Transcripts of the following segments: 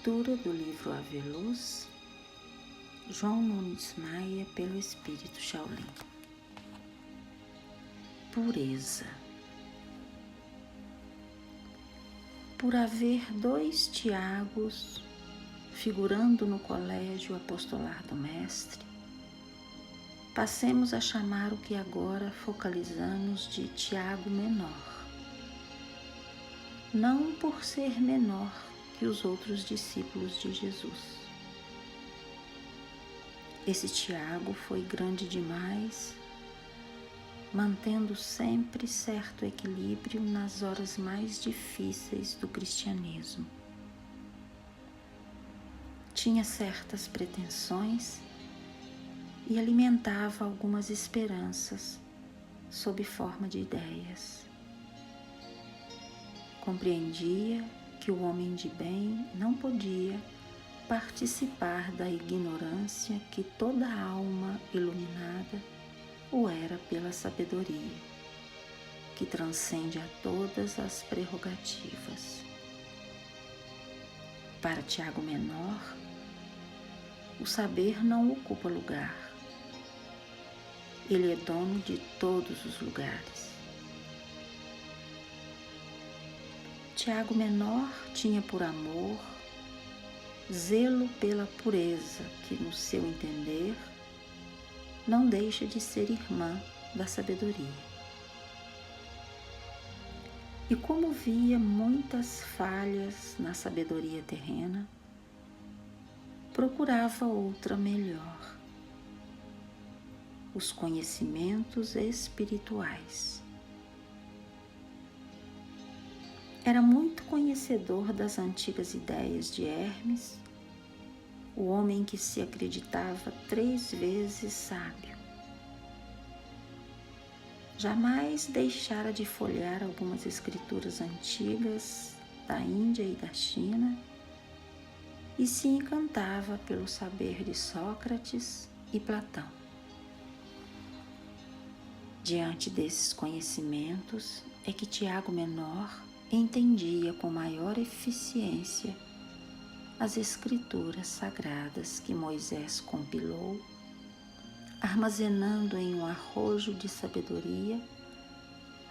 Leitura do livro Ave Luz, João Nunes Maia, pelo Espírito Shaolin. Pureza. Por haver 2 Tiagos figurando no colégio apostolar do Mestre, passemos a chamar o que agora focalizamos de Tiago menor, não por ser menor que os outros discípulos de Jesus. Esse Tiago foi grande demais, mantendo sempre certo equilíbrio nas horas mais difíceis do cristianismo. Tinha certas pretensões e alimentava algumas esperanças sob forma de ideias. Compreendia que o homem de bem não podia participar da ignorância que toda alma iluminada o era pela sabedoria, que transcende a todas as prerrogativas. Para Tiago menor, o saber não ocupa lugar. Ele é dono de todos os lugares. Tiago menor tinha por amor zelo pela pureza, que no seu entender não deixa de ser irmã da sabedoria. E como via muitas falhas na sabedoria terrena, procurava outra melhor: os conhecimentos espirituais. Era muito conhecedor das antigas ideias de Hermes, o homem que se acreditava 3 vezes sábio. Jamais deixara de folhear algumas escrituras antigas da Índia e da China e se encantava pelo saber de Sócrates e Platão. Diante desses conhecimentos é que Tiago menor entendia com maior eficiência as escrituras sagradas que Moisés compilou, armazenando em um arrojo de sabedoria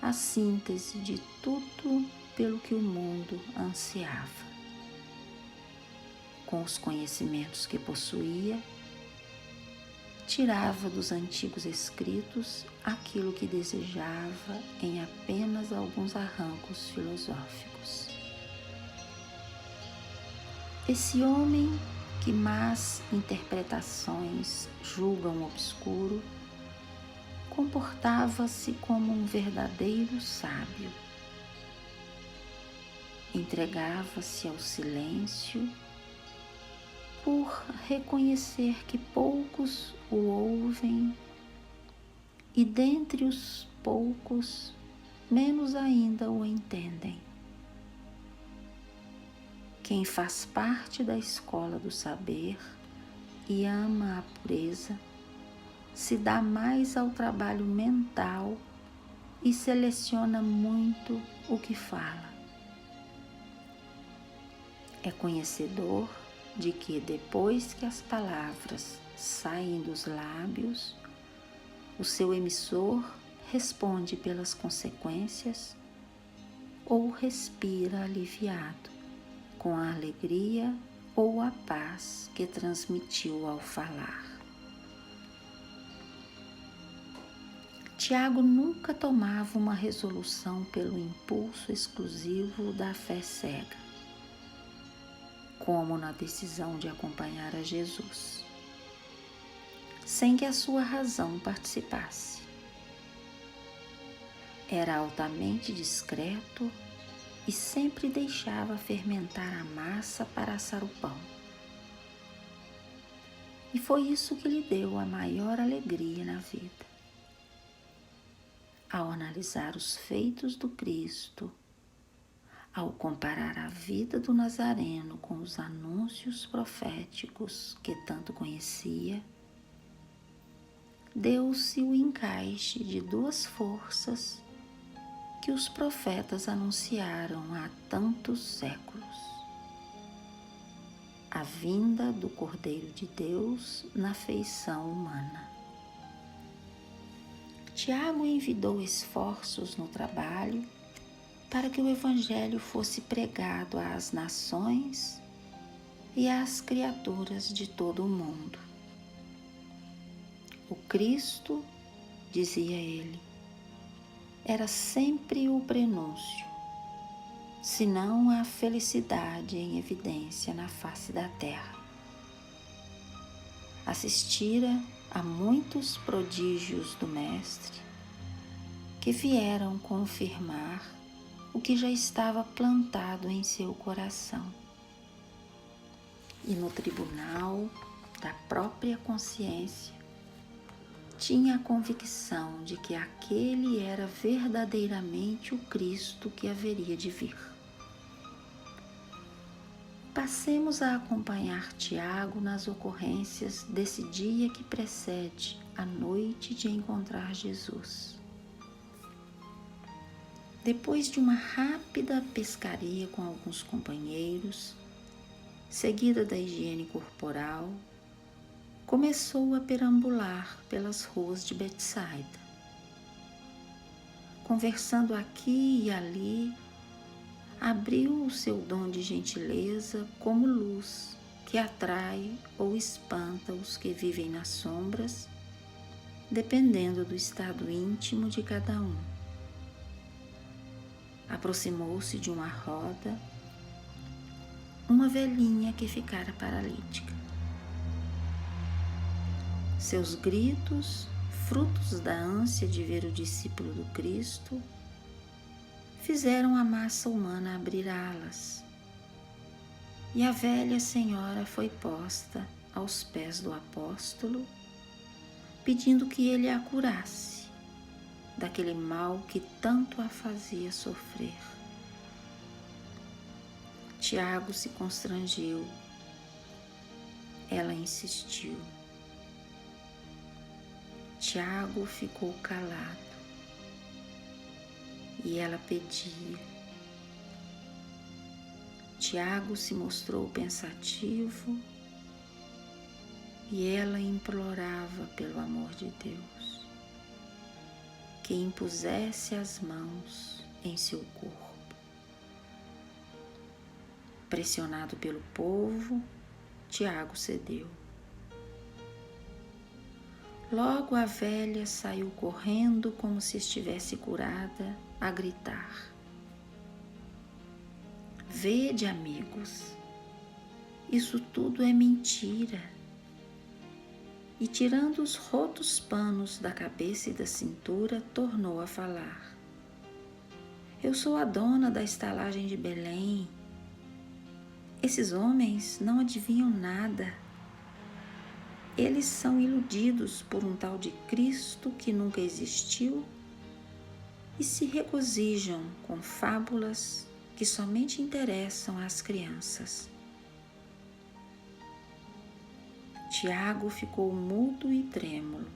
a síntese de tudo pelo que o mundo ansiava. Com os conhecimentos que possuía, tirava dos antigos escritos aquilo que desejava em apenas alguns arrancos filosóficos. Esse homem que más interpretações julgam obscuro, comportava-se como um verdadeiro sábio. Entregava-se ao silêncio por reconhecer que poucos o ouvem e dentre os poucos, menos ainda o entendem. Quem faz parte da escola do saber e ama a pureza, se dá mais ao trabalho mental e seleciona muito o que fala. É conhecedor de que depois que as palavras saem dos lábios, o seu emissor responde pelas consequências ou respira aliviado com a alegria ou a paz que transmitiu ao falar. Tiago nunca tomava uma resolução pelo impulso exclusivo da fé cega, como na decisão de acompanhar a Jesus, sem que a sua razão participasse. Era altamente discreto e sempre deixava fermentar a massa para assar o pão. E foi isso que lhe deu a maior alegria na vida. Ao analisar os feitos do Cristo, ao comparar a vida do Nazareno com os anúncios proféticos que tanto conhecia, deu-se o encaixe de 2 forças que os profetas anunciaram há tantos séculos: a vinda do Cordeiro de Deus na feição humana. Tiago envidou esforços no trabalho para que o Evangelho fosse pregado às nações e às criaturas de todo o mundo. O Cristo, dizia ele, era sempre o prenúncio, senão a felicidade em evidência na face da terra. Assistira a muitos prodígios do Mestre que vieram confirmar o que já estava plantado em seu coração. E no tribunal da própria consciência, tinha a convicção de que aquele era verdadeiramente o Cristo que haveria de vir. Passemos a acompanhar Tiago nas ocorrências desse dia que precede a noite de encontrar Jesus. Depois de uma rápida pescaria com alguns companheiros, seguida da higiene corporal, começou a perambular pelas ruas de Betsaida. Conversando aqui e ali, abriu o seu dom de gentileza como luz que atrai ou espanta os que vivem nas sombras, dependendo do estado íntimo de cada um. Aproximou-se de uma roda, uma velhinha que ficara paralítica. Seus gritos, frutos da ânsia de ver o discípulo do Cristo, fizeram a massa humana abrir alas, e a velha senhora foi posta aos pés do apóstolo, pedindo que ele a curasse daquele mal que tanto a fazia sofrer. Tiago se constrangeu. Ela insistiu. Tiago ficou calado e ela pedia. Tiago se mostrou pensativo e ela implorava pelo amor de Deus que impusesse as mãos em seu corpo. Pressionado pelo povo, Tiago cedeu. Logo a velha saiu correndo como se estivesse curada, a gritar: "Vede, amigos, isso tudo é mentira." E tirando os rotos panos da cabeça e da cintura, tornou a falar: "Eu sou a dona da estalagem de Belém. Esses homens não adivinham nada. Eles são iludidos por um tal de Cristo que nunca existiu e se regozijam com fábulas que somente interessam às crianças." Tiago ficou mudo e trêmulo,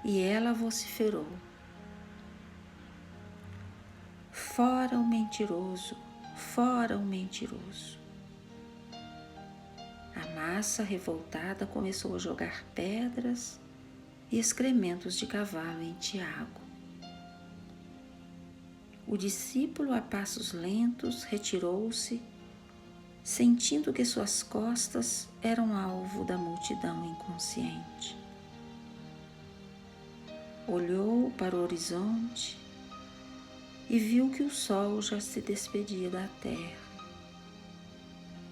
e ela vociferou: "Fora o mentiroso, fora o mentiroso." A massa revoltada começou a jogar pedras e excrementos de cavalo em Tiago. O discípulo, a passos lentos, retirou-se, sentindo que suas costas eram alvo da multidão inconsciente. Olhou para o horizonte e viu que o sol já se despedia da terra,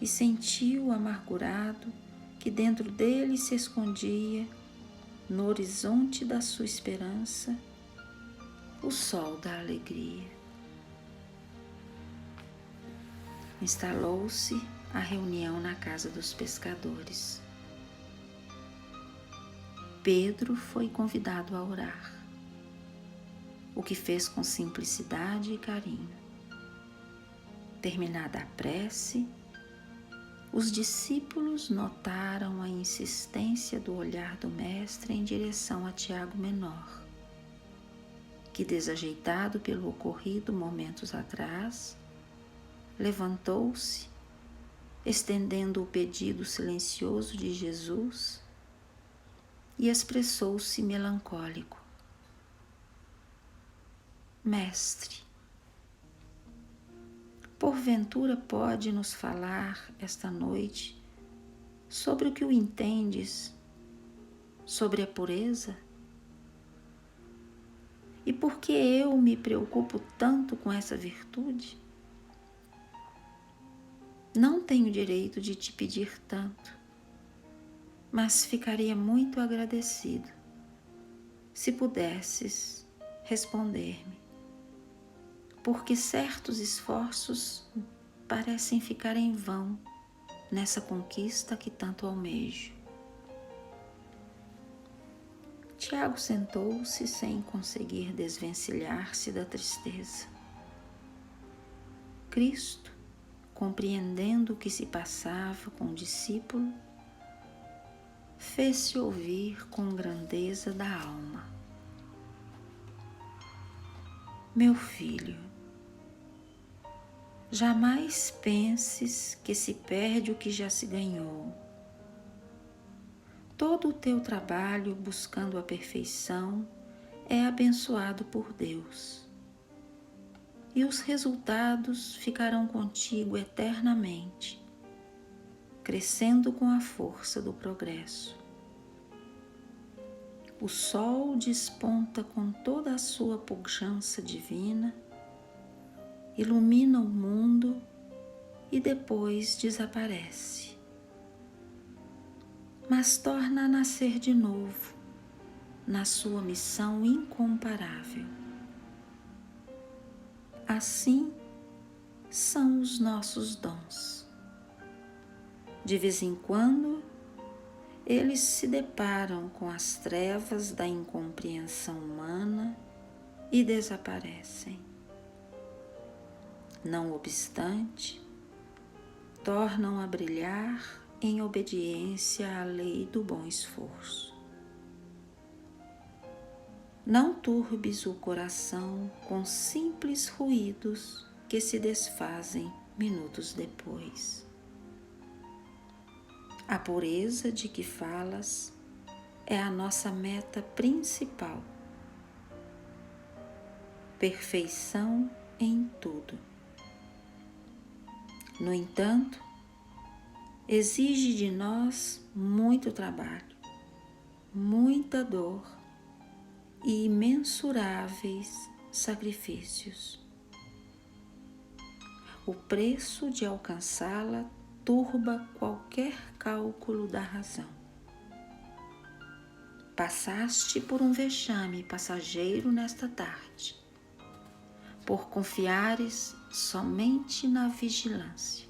e sentiu amargurado que dentro dele se escondia, no horizonte da sua esperança, o sol da alegria. Instalou-se a reunião na casa dos pescadores. Pedro foi convidado a orar, o que fez com simplicidade e carinho. Terminada a prece, os discípulos notaram a insistência do olhar do mestre em direção a Tiago menor, que, desajeitado pelo ocorrido momentos atrás, levantou-se, estendendo o pedido silencioso de Jesus, e expressou-se melancólico: Mestre, porventura pode nos falar esta noite sobre o que o entendes sobre a pureza? E por que eu me preocupo tanto com essa virtude? Não tenho direito de te pedir tanto, mas ficaria muito agradecido se pudesses responder-me, porque certos esforços parecem ficar em vão nessa conquista que tanto almejo. Tiago sentou-se sem conseguir desvencilhar-se da tristeza. Cristo, compreendendo o que se passava com o discípulo, fez-se ouvir com grandeza da alma: Meu filho, jamais penses que se perde o que já se ganhou. Todo o teu trabalho buscando a perfeição é abençoado por Deus, e os resultados ficarão contigo eternamente, crescendo com a força do progresso. O sol desponta com toda a sua pujança divina, ilumina o mundo e depois desaparece, mas torna a nascer de novo na sua missão incomparável. Assim são os nossos dons. De vez em quando, eles se deparam com as trevas da incompreensão humana e desaparecem. Não obstante, tornam a brilhar em obediência à lei do bom esforço. Não turbes o coração com simples ruídos que se desfazem minutos depois. A pureza de que falas é a nossa meta principal. Perfeição em tudo. No entanto, exige de nós muito trabalho, muita dor e imensuráveis sacrifícios. O preço de alcançá-la turba qualquer cálculo da razão. Passaste por um vexame passageiro nesta tarde, por confiares somente na vigilância.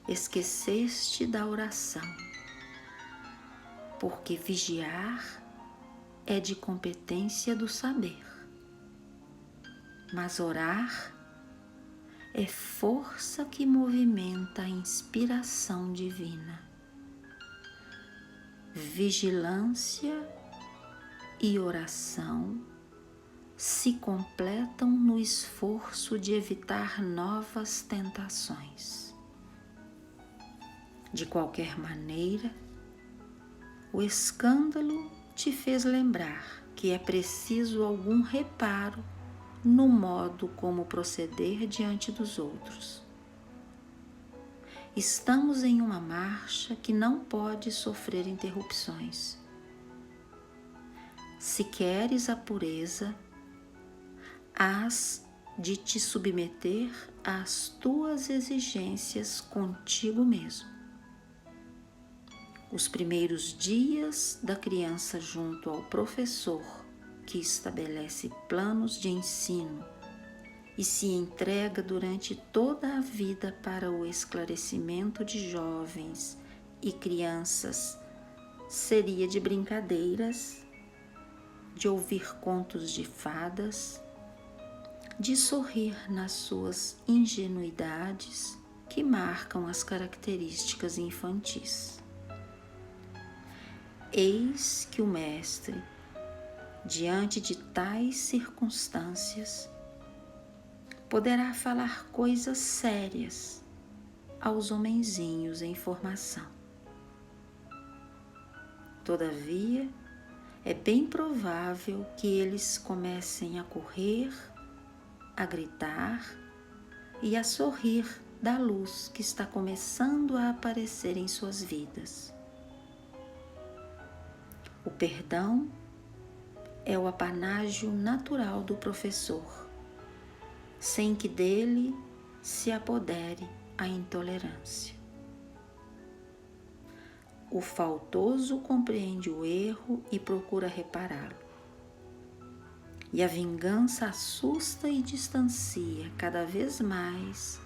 Esqueceste da oração, porque vigiar é de competência do saber, mas orar é força que movimenta a inspiração divina. Vigilância e oração se completam no esforço de evitar novas tentações. De qualquer maneira, o escândalo te fez lembrar que é preciso algum reparo no modo como proceder diante dos outros. Estamos em uma marcha que não pode sofrer interrupções. Se queres a pureza, hás de te submeter às tuas exigências contigo mesmo. Os primeiros dias da criança junto ao professor que estabelece planos de ensino e se entrega durante toda a vida para o esclarecimento de jovens e crianças seria de brincadeiras, de ouvir contos de fadas, de sorrir nas suas ingenuidades que marcam as características infantis. Eis que o Mestre, diante de tais circunstâncias, poderá falar coisas sérias aos homenzinhos em formação. Todavia, é bem provável que eles comecem a correr, a gritar e a sorrir da luz que está começando a aparecer em suas vidas. O perdão é o apanágio natural do professor, sem que dele se apodere a intolerância. O faltoso compreende o erro e procura repará-lo. E a vingança assusta e distancia cada vez mais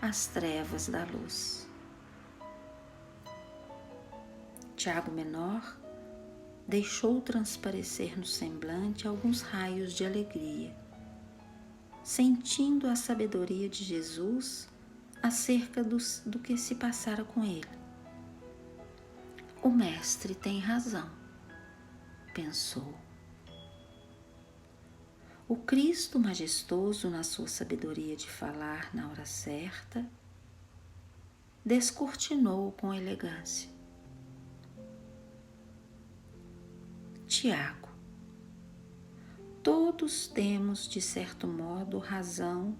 as trevas da luz. Tiago Menor deixou transparecer no semblante alguns raios de alegria, sentindo a sabedoria de Jesus acerca do que se passara com ele. O mestre tem razão, pensou. O Cristo majestoso, na sua sabedoria de falar na hora certa, descortinou com elegância. Tiago, todos temos de certo modo razão,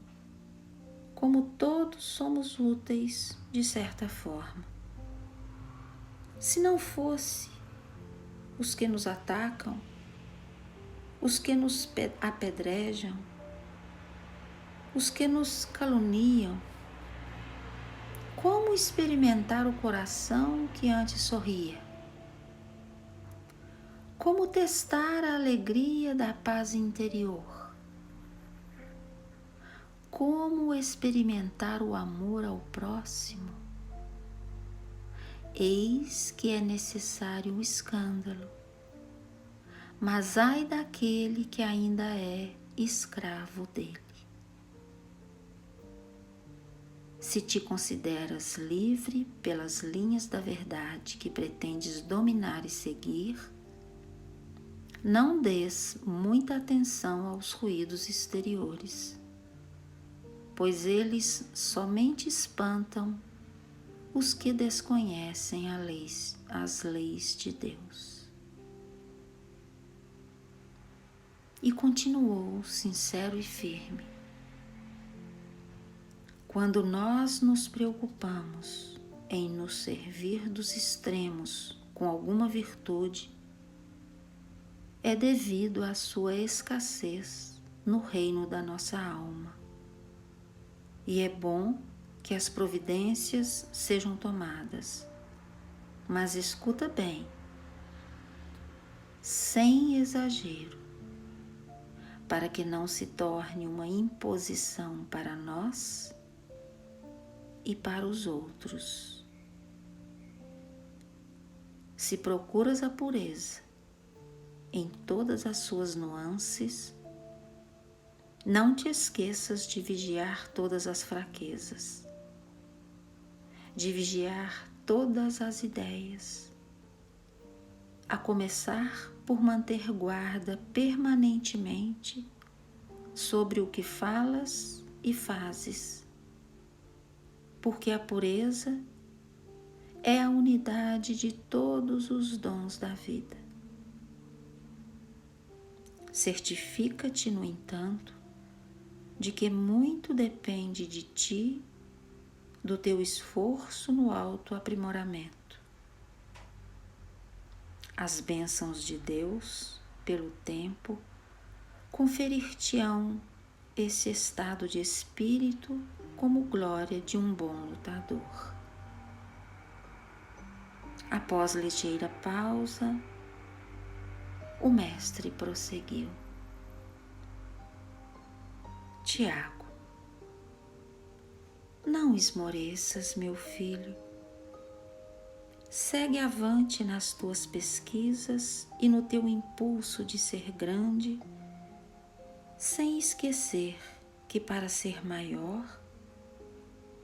como todos somos úteis de certa forma. Se não fosse os que nos atacam, os que nos apedrejam, os que nos caluniam, como experimentar o coração que antes sorria? Como testar a alegria da paz interior? Como experimentar o amor ao próximo? Eis que é necessário o escândalo, mas ai daquele que ainda é escravo dele. Se te consideras livre pelas linhas da verdade que pretendes dominar e seguir, não dês muita atenção aos ruídos exteriores, pois eles somente espantam os que desconhecem as leis de Deus. E continuou sincero e firme. Quando nós nos preocupamos em nos servir dos extremos com alguma virtude, é devido à sua escassez no reino da nossa alma. E é bom que as providências sejam tomadas, mas escuta bem, sem exagero, para que não se torne uma imposição para nós e para os outros. Se procuras a pureza em todas as suas nuances, não te esqueças de vigiar todas as fraquezas, de vigiar todas as ideias, a começar por manter guarda permanentemente sobre o que falas e fazes, porque a pureza é a unidade de todos os dons da vida. Certifica-te, no entanto, de que muito depende de ti, do teu esforço no autoaprimoramento. As bênçãos de Deus, pelo tempo, conferir-te-ão esse estado de espírito como glória de um bom lutador. Após ligeira pausa, o mestre prosseguiu. Tiago, não esmoreças, meu filho. Segue avante nas tuas pesquisas e no teu impulso de ser grande, sem esquecer que para ser maior,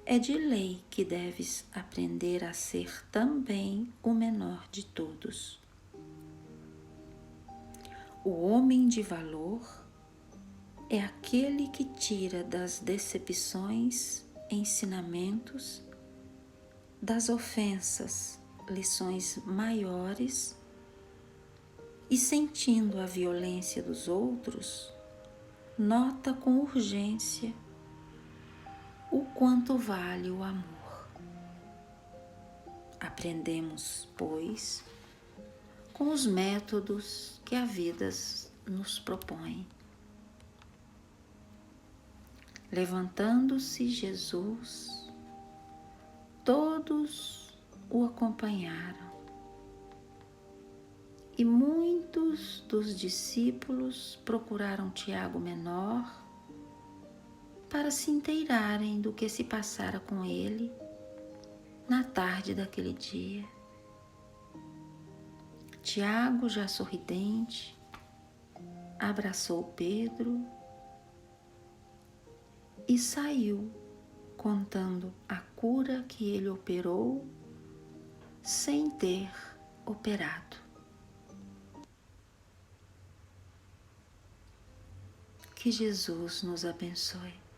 é de lei que deves aprender a ser também o menor de todos. O homem de valor é aquele que tira das decepções ensinamentos das ofensas lições maiores e, sentindo a violência dos outros, nota com urgência o quanto vale o amor. Aprendemos, pois, com os métodos que a vida nos propõe. Levantando-se Jesus, todos o acompanharam, e muitos dos discípulos procuraram Tiago menor para se inteirarem do que se passara com ele na tarde daquele dia. Tiago, já sorridente, abraçou Pedro e saiu contando a cura que ele operou sem ter operado. Que Jesus nos abençoe.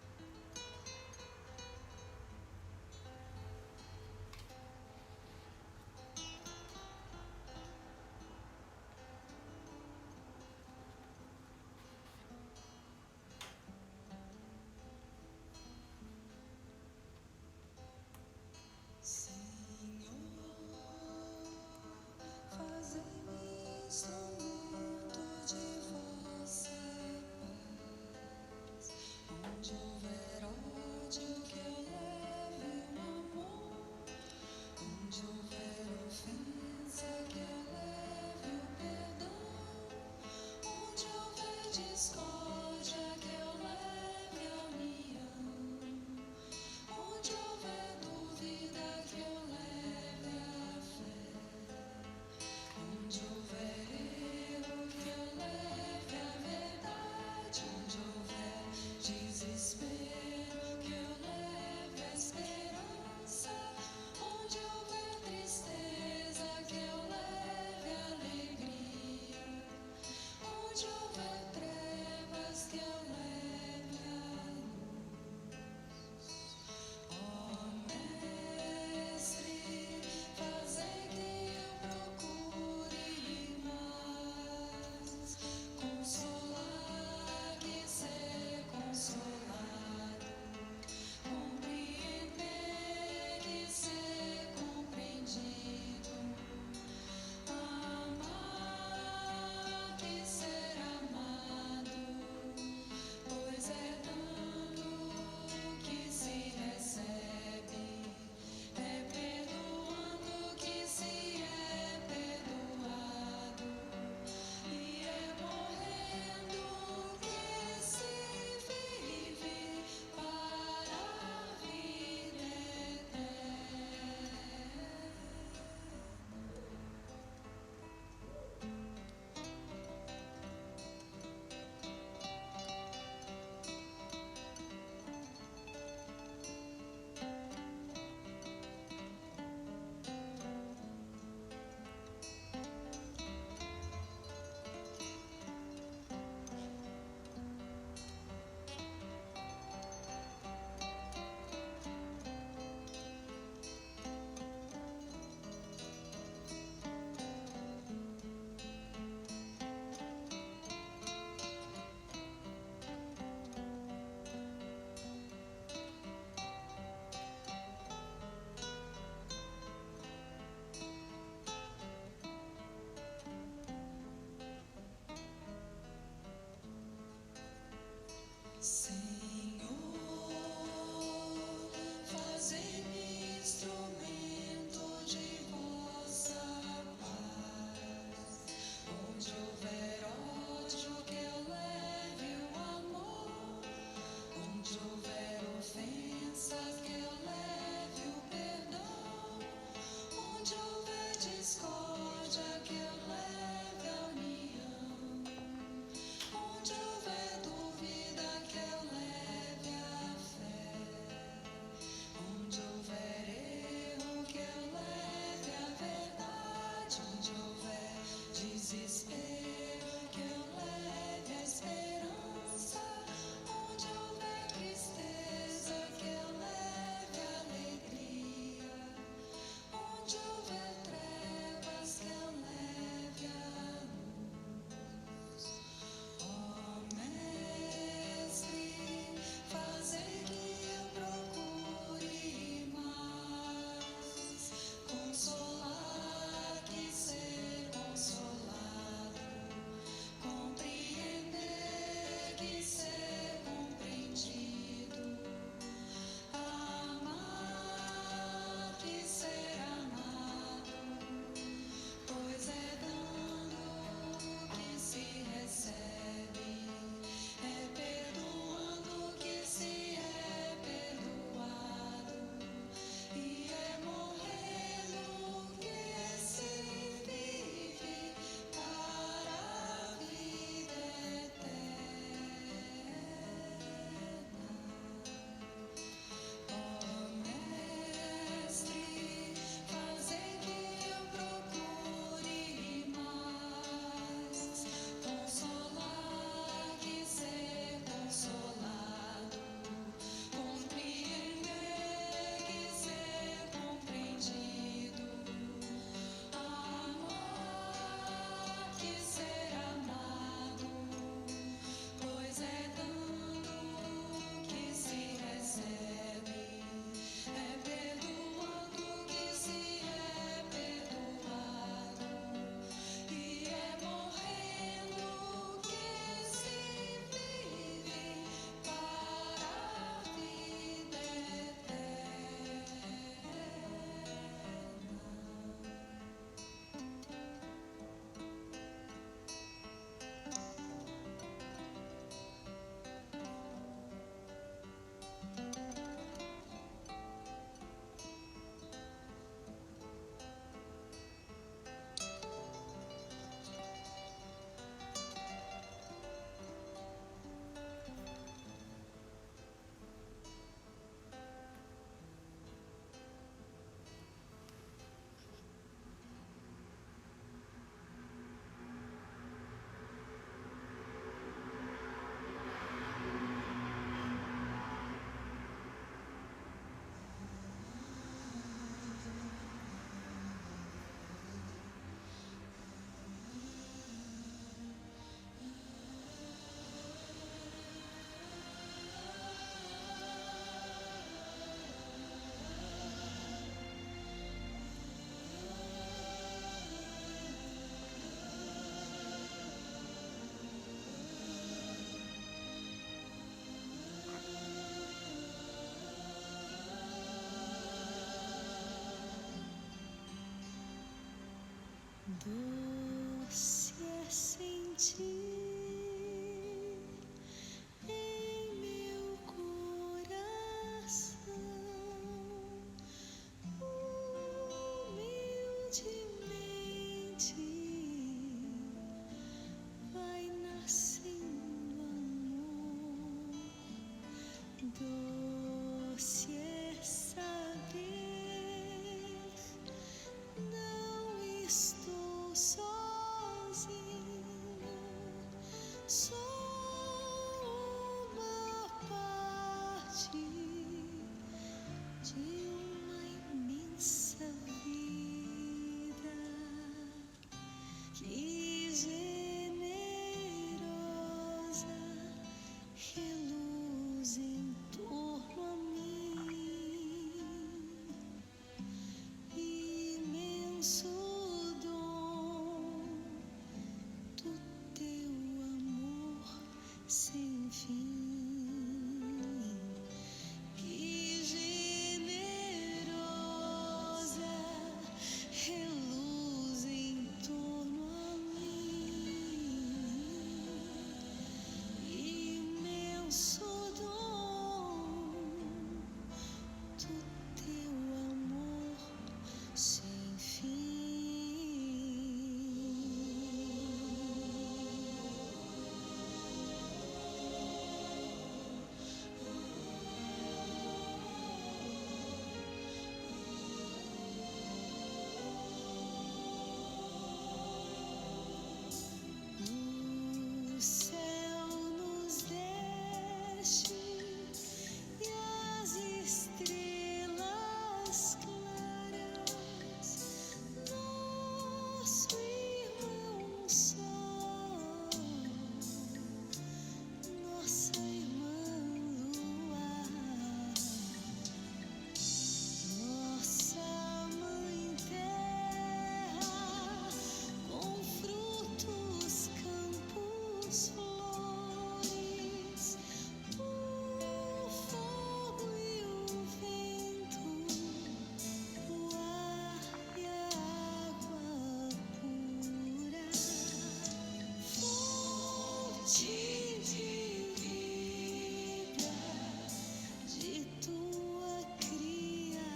Doce é sentir em meu coração humildemente vai nascendo amor. Doce é saber, não estou sozinho, sou uma parte de uma imensa vida. Que generosa reluz em torno a mim, imenso dom do teu amor sem fim. Que generosa reluz em torno a mim, imenso dom do teu amor sem fim. O céu nos deste e as estrelas claras, nosso irmão sol, nossa irmã lua, nossa mãe terra, com frutos, campos, flores, o fogo e o vento, o ar e a água pura, fonte de vida de tua criatura.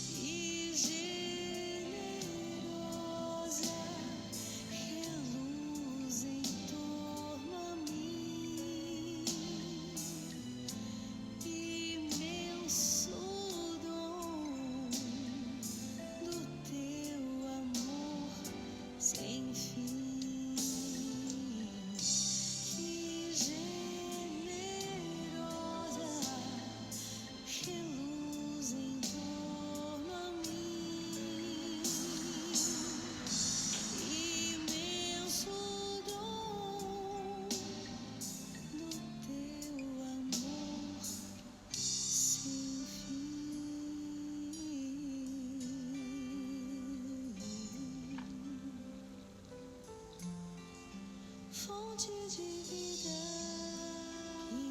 Que generosa reluz em torno a mim, imenso dom do teu amor sem fim. Que generosa reluz em torno a mim, imenso dom do teu amor sem fim. Fonte de vida, que